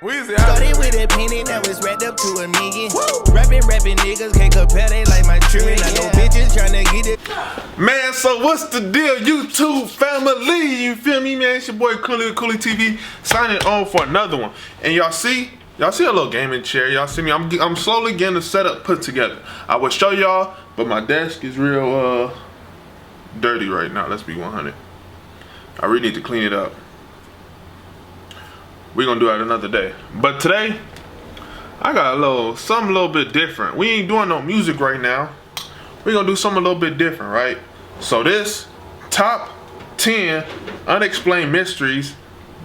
Weezy, started with a penny that was wrapped up to a million. Rapping niggas can't compare, they like my children. I know bitches tryna get it. man, so what's the deal, YouTube family? You feel me, man? It's your boy Cooley TV signing on for another one. And y'all see a little gaming chair. Y'all see me? I'm slowly getting the setup put together. I will show y'all, but my desk is real dirty right now. Let's be 100. I really need to clean it up. We're gonna do that another day. But today, I got something a little bit different. We ain't doing no music right now. We're gonna do something a little bit different, right? So this top 10 unexplained mysteries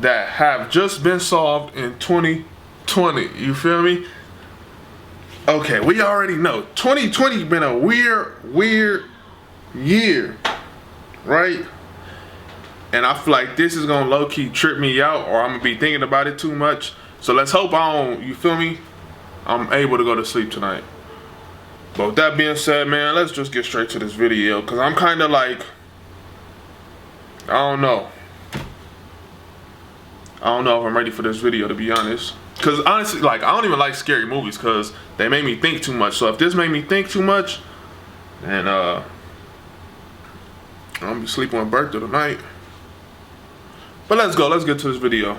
that have just been solved in 2020. You feel me? Okay, we already know 2020 been a weird year, right? And I feel like this is gonna low-key trip me out, or I'm gonna be thinking about it too much. So let's hope I don't, you feel me? I'm able to go to sleep tonight. But with that being said, man, let's just get straight to this video, cause I'm kinda like, I don't know if I'm ready for this video, to be honest. Cause honestly, like, I don't even like scary movies cause they make me think too much. So if this made me think too much, then I'm gonna be sleeping with Bertha tonight. But let's get to this video.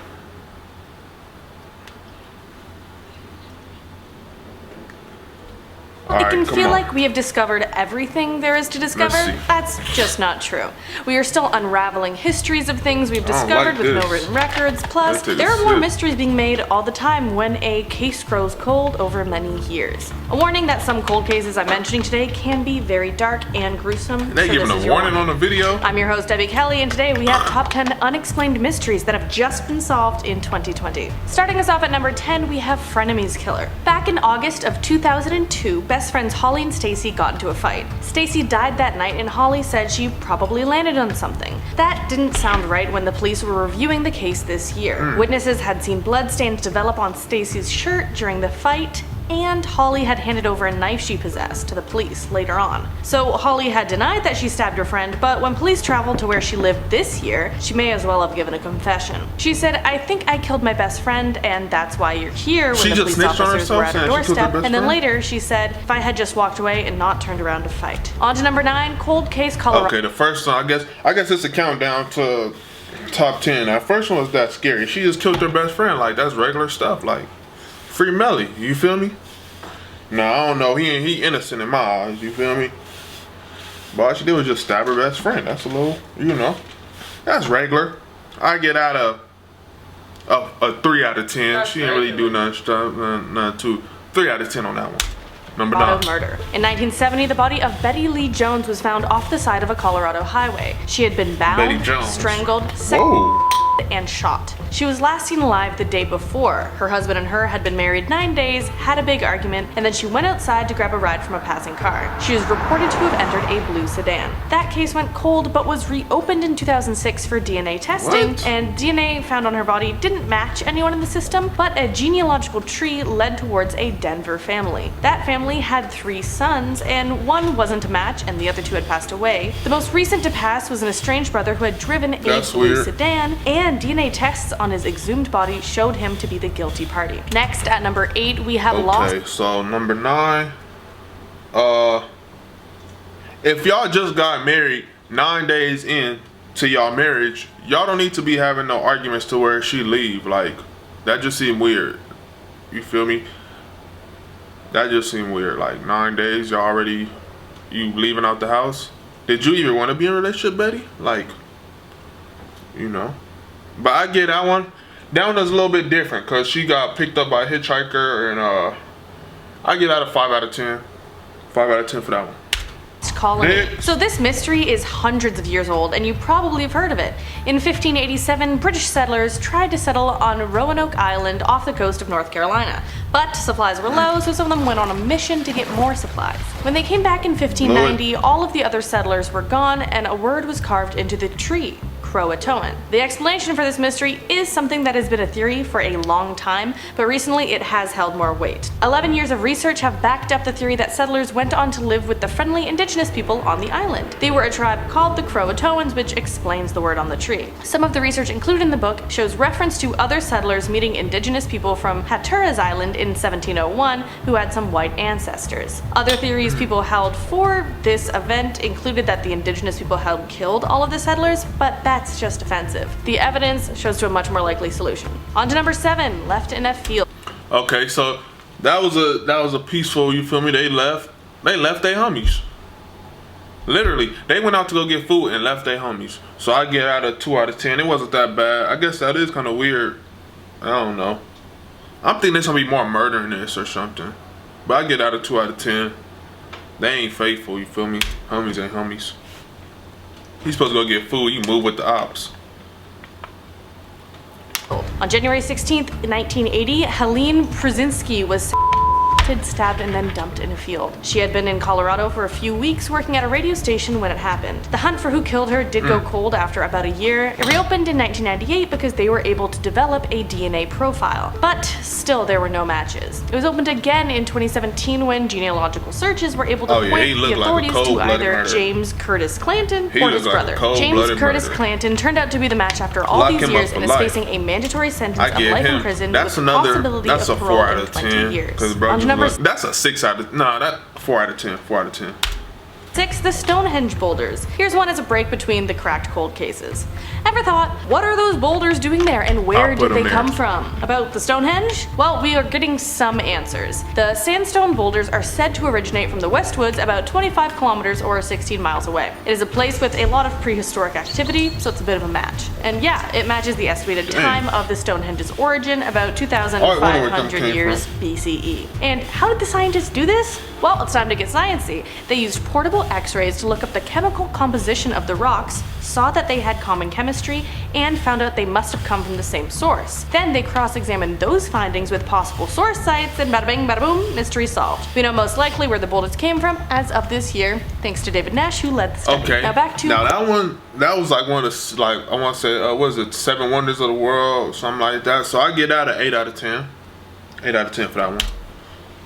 It can feel like we have discovered everything there is to discover. That's just not true. We are still unraveling histories of things we've discovered with no written records. Plus, there are more mysteries being made all the time when a case grows cold over many years. A warning that some cold cases I'm mentioning today can be very dark and gruesome. They giving a warning on the video? I'm your host, Debbie Kelly, and today we have top 10 unexplained mysteries that have just been solved in 2020. Starting us off at number 10, we have Frenemies Killer. Back in August of 2002, best friends Holly and Stacy got into a fight. Stacy died that night and Holly said she probably landed on something. That didn't sound right when the police were reviewing the case this year. Witnesses had seen bloodstains develop on Stacy's shirt during the fight, and Holly had handed over a knife she possessed to the police later on. So Holly had denied that she stabbed her friend, but when police traveled to where she lived this year, she may as well have given a confession. She said, "I think I killed my best friend, and that's why you're here," when the police officers were at her doorstep. And then later she said, "If I had just walked away and not turned around to fight." On to number 9, cold case Colorado. Okay, the first one, I guess it's a countdown to top 10. That first one was that scary. She just killed her best friend. Like, that's regular stuff. Like, free Melly, you feel me? No, I don't know. He innocent in my eyes, you feel me? But all she did was just stab her best friend. That's a little, you know, that's regular. I get out of a 3 out of 10. She didn't really do nothing too. 3 out of 10 on that one. Number 9. Murder. In 1970, the body of Betty Lee Jones was found off the side of a Colorado highway. She had been bound, strangled, and shot. She was last seen alive the day before. Her husband and her had been married 9 days, had a big argument, and then she went outside to grab a ride from a passing car. She was reported to have entered a blue sedan. That case went cold but was reopened in 2006 for DNA testing, and DNA found on her body didn't match anyone in the system, but a genealogical tree led towards a Denver family. That family had 3 sons, and one wasn't a match and the other 2 had passed away. The most recent to pass was an estranged brother who had driven a blue sedan, and DNA tests on his exhumed body showed him to be the guilty party. Next, at number 8, we have lost. Okay, so number 9. If y'all just got married 9 days in to y'all marriage, y'all don't need to be having no arguments to where she leave. Like, that just seemed weird. You feel me? That just seemed weird. Like, 9 days, you leaving out the house? Did you even want to be in a relationship, Betty? Like, you know. But I get that one. That one is a little bit different because she got picked up by a hitchhiker, and I get out of 5 out of 10. 5 out of 10 for that one. Colony. So this mystery is hundreds of years old, and you probably have heard of it. In 1587, British settlers tried to settle on Roanoke Island off the coast of North Carolina. But supplies were low, so some of them went on a mission to get more supplies. When they came back in 1590, all of the other settlers were gone, and a word was carved into the tree. Croatoan. The explanation for this mystery is something that has been a theory for a long time, but recently it has held more weight. 11 years of research have backed up the theory that settlers went on to live with the friendly indigenous people on the island. They were a tribe called the Croatoans, which explains the word on the tree. Some of the research included in the book shows reference to other settlers meeting indigenous people from Hatura's Island in 1701 who had some white ancestors. Other theories people held for this event included that the indigenous people had killed all of the settlers, but that's just offensive. The evidence shows to a much more likely solution. On to number 7, left in a field. Okay, so that was a peaceful, you feel me? They left their homies. Literally, they went out to go get food and left their homies. So I get out of 2 out of 10. It wasn't that bad. I guess that is kind of weird. I don't know. I'm thinking there's gonna be more murder in this or something. But I get out of 2 out of 10. They ain't faithful, you feel me? Homies ain't homies. He's supposed to go get food. You move with the ops. On January 16th, 1980, Helene Przinski was stabbed and then dumped in a field. She had been in Colorado for a few weeks working at a radio station when it happened. The hunt for who killed her did go cold after about a year. It reopened in 1998 because they were able to develop a DNA profile. But still there were no matches. It was opened again in 2017 when genealogical searches were able to point the authorities to either James Curtis Clanton or his brother. James Curtis Clanton turned out to be the match after all these years and is facing a mandatory sentence of life in prison with the possibility of parole in 20 years. That's a 6 out of, nah, that 4 out of 10, 4 out of 10. 6. The Stonehenge boulders. Here's one as a break between the cracked cold cases. Ever thought, what are those boulders doing there and where did they come from? About the Stonehenge? Well, we are getting some answers. The sandstone boulders are said to originate from the Westwoods about 25 kilometers or 16 miles away. It is a place with a lot of prehistoric activity, so it's a bit of a match. And yeah, it matches the estimated time of the Stonehenge's origin, about 2,500 years BCE. And how did the scientists do this? Well, it's time to get sciencey. They used portable x-rays to look up the chemical composition of the rocks, saw that they had common chemistry, and found out they must have come from the same source. Then they cross-examined those findings with possible source sites, and bada bing, bada boom, mystery solved. We know most likely where the boulders came from as of this year, thanks to David Nash, who led the study. Okay. Now back to... Now that was like one of the, like, I want to say, what is it, 7 Wonders of the World, something like that. So I get out of 8 out of 10. 8 out of 10 for that one.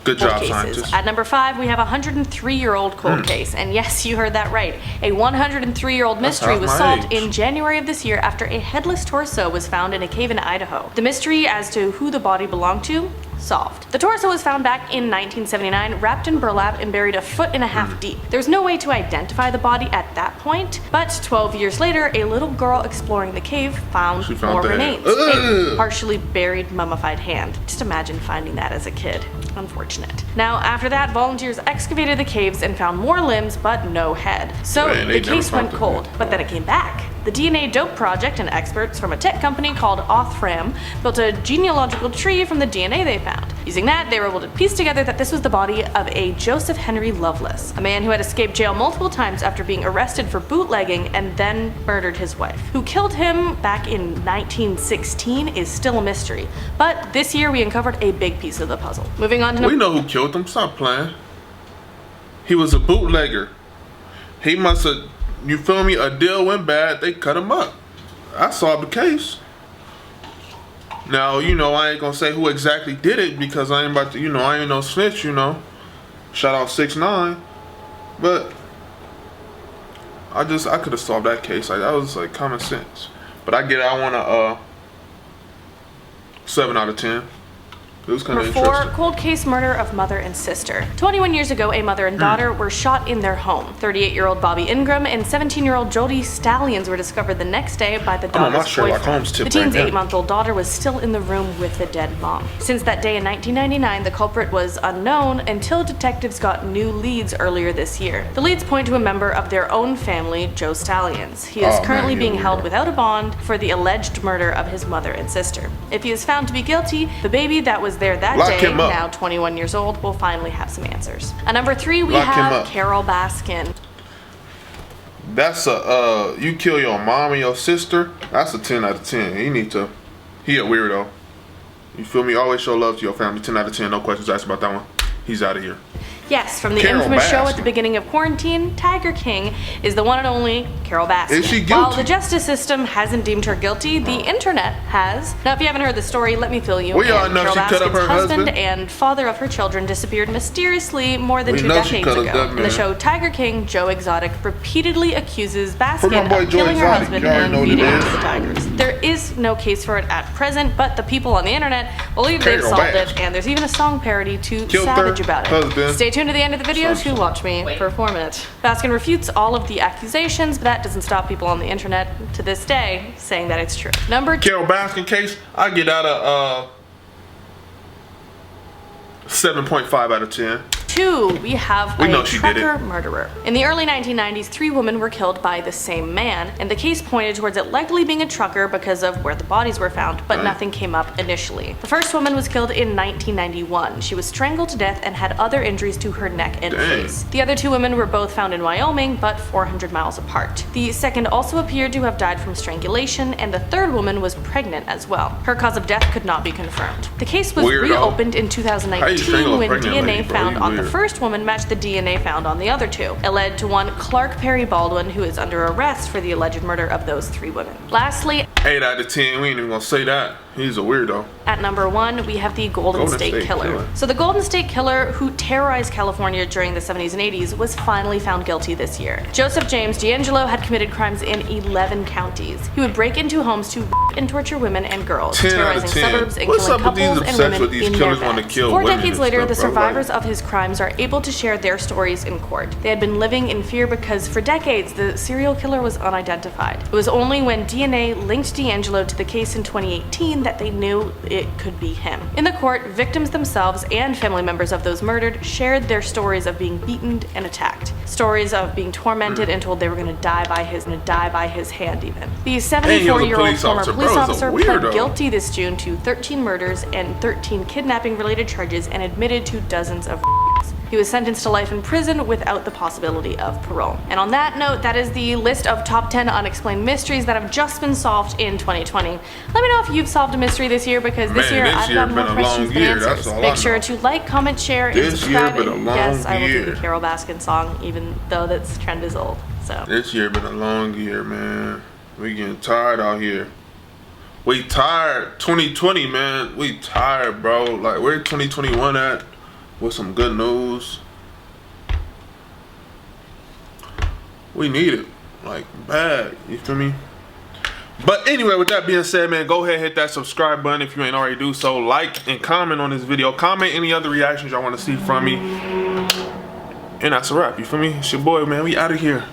Good job, scientists. At number 5, we have a 103-year-old cold case. And yes, you heard that right. A 103-year-old mystery was solved in January of this year after a headless torso was found in a cave in Idaho. The mystery as to who the body belonged to? Solved. The torso was found back in 1979, wrapped in burlap and buried 1.5 feet deep. There was no way to identify the body at that point, but 12 years later, a little girl exploring the cave found more remains. A partially buried mummified hand. Just imagine finding that as a kid. Unfortunate. Now, after that, volunteers excavated the caves and found more limbs, but no head. So the case went cold, but then it came back. The DNA Dope Project and experts from a tech company called Othram built a genealogical tree from the DNA they found. Using that, they were able to piece together that this was the body of a Joseph Henry Lovelace, a man who had escaped jail multiple times after being arrested for bootlegging and then murdered his wife. Who killed him back in 1916 is still a mystery, but this year we uncovered a big piece of the puzzle. Moving on to we know who killed him, stop playing. He was a bootlegger. He must have, you feel me, a deal went bad, they cut him up. I solved the case. Now, you know, I ain't gonna say who exactly did it because I ain't about to, you know, I ain't no snitch, you know. Shout out 6ix9ine. But I could have solved that case. Like, that was like common sense. But I want a 7 out of 10. It was kind of interesting. Number 4, cold case murder of mother and sister. 21 years ago, a mother and daughter were shot in their home. 38-year-old Bobby Ingram and 17-year-old Jody Stallions were discovered the next day by the daughter's boyfriend. The teen's 8-month-old daughter was still in the room with the dead mom. Since that day in 1999, the culprit was unknown until detectives got new leads earlier this year. The leads point to a member of their own family, Joe Stallions. He is currently being held without a bond for the alleged murder of his mother and sister. If he is found to be guilty, the baby that was there that day, now 21 years old, will finally have some answers. At number 3, we have Carol Baskin. That's a, you kill your mom and your sister, that's a 10 out of 10. He a weirdo. You feel me? Always show love to your family. 10 out of 10, no questions asked about that one. He's out of here. Yes, from the infamous show at the beginning of quarantine, Tiger King is the one and only Carol Baskin. Is she guilty? While the justice system hasn't deemed her guilty, the internet has. Now, if you haven't heard the story, let me fill you in. We all know Carol she cut up Baskin's her husband and father of her children disappeared mysteriously more than We 2 know she decades cut up ago. that In the man. show Tiger King, Joe Exotic repeatedly accuses my Baskin boy of Joe killing her Exotic. husband You already and know what it feeding him is. to the tigers. There is no case for it at present, but the people on the internet believe they've Carol solved Baskin. it, and there's even a song parody to Killed Savage her about it. husband. Stay tuned to the end of the video to watch me perform it. Baskin refutes all of the accusations, but that doesn't stop people on the internet to this day saying that it's true. Number 2. Carol Baskin case, I get out of 7.5 out of 10. 2, we have We know a she did it. trucker murderer. In the early 1990s, 3 women were killed by the same man, and the case pointed towards it likely being a trucker because of where the bodies were found, but Right. nothing came up initially. The first woman was killed in 1991. She was strangled to death and had other injuries to her neck and Dang. face. The other 2 women were both found in Wyoming, but 400 miles apart. The second also appeared to have died from strangulation, and the third woman was pregnant as well. Her cause of death could not be confirmed. The case was Weirdo. reopened in How you strangle 2019 a when pregnant DNA lady, bro? found You on the weird. first woman matched the DNA found on the other 2. It led to one Clark Perry Baldwin, who is under arrest for the alleged murder of those 3 women. Lastly, 8 out of 10. We ain't even gonna say that. He's a weirdo. at number 1, we have the Golden State Killer. So the Golden State Killer, who terrorized California during the 70s and 80s, was finally found guilty this year. Joseph James D'Angelo had committed crimes in 11 counties. He would break into homes to rape and torture women and girls, 10 out of terrorizing 10. suburbs and What's killing up with these couples and obsessed women with these in killers their wanna beds. kill 4 women decades and later, stuff, the bro? survivors of his crimes are able to share their stories in court. They had been living in fear because for decades the serial killer was unidentified. It was only when DNA linked D'Angelo to the case in 2018 that they knew it could be him. In the court, victims themselves and family members of those murdered shared their stories of being beaten and attacked. Stories of being tormented and told they were gonna die by his hand even. The 74-year-old police former officer, police bro, he's a officer pled weirdo. guilty this June to 13 murders and 13 kidnapping related charges and admitted to dozens of He was sentenced to life in prison without the possibility of parole. And on that note, that is the list of top 10 unexplained mysteries that have just been solved in 2020. Let me know if you've solved a mystery this year, because this year I've got more been a questions long than year, answers. that's all I Make sure know. to like, comment, share, and This year subscribe. been a And long yes, I will do year. the Carol Baskin song, even though that trend is old. So This year been a long year, man. We getting tired out here. We tired. 2020, man. We tired, bro. Like, where 2021 at? With some good news. We need it. Like, bad. You feel me? But anyway, with that being said, man, go ahead and hit that subscribe button if you ain't already do so. Like and comment on this video. Comment any other reactions y'all want to see from me. And that's a wrap. You feel me? It's your boy, man. We out of here.